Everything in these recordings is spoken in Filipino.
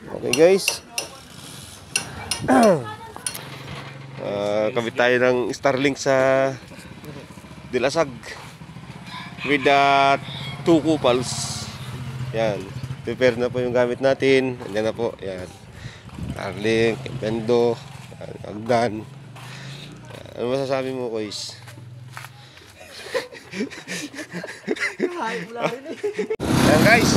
Okay guys. Kabit tayo ng Starlink sa Dilasag with the 2 couples. Yan. Prepare na po yung gamit natin. Andiyan na po. Yan. Starlink, Bendo, Agdan. Ano masasabi mo, guys? Yan guys.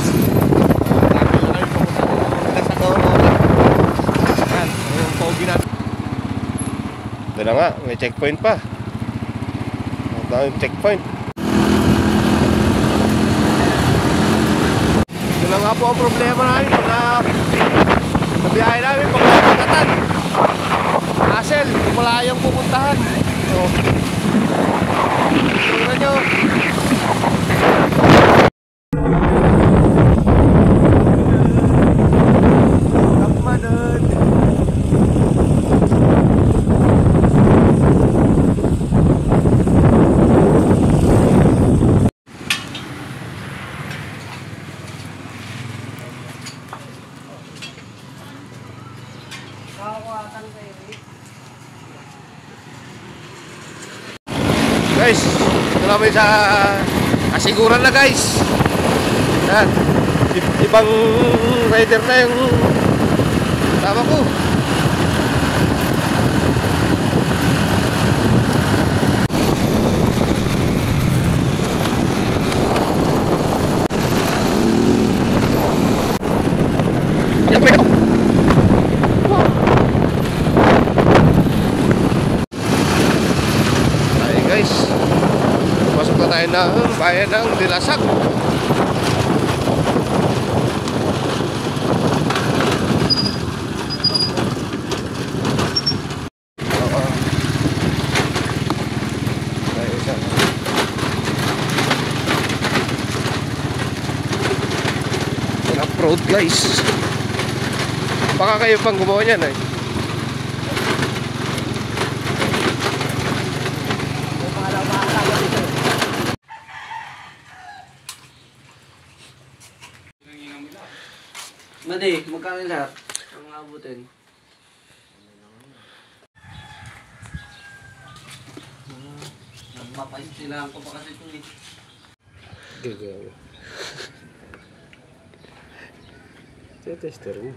Yan, yung pogi natin. Ito na nga, may checkpoint pa. Ito na yung checkpoint. Ito na nga po ang problema namin na biyahe namin pagkakatan. Hassle, malayang pupuntahan. So, tingnan nyo. Guys, ito namin sa kasiguran na guys. Yan. Ibang rider na yung tama ko. Guys, pasok na tayo ng bayan ng Dilasag. Off-road guys. Baka kayo pang gumawa niyan eh. Madi, magkano lahat? Ang abutin. Nagpapasilahan ko pa kasi ito eh. Gagawa. Ito tester mo.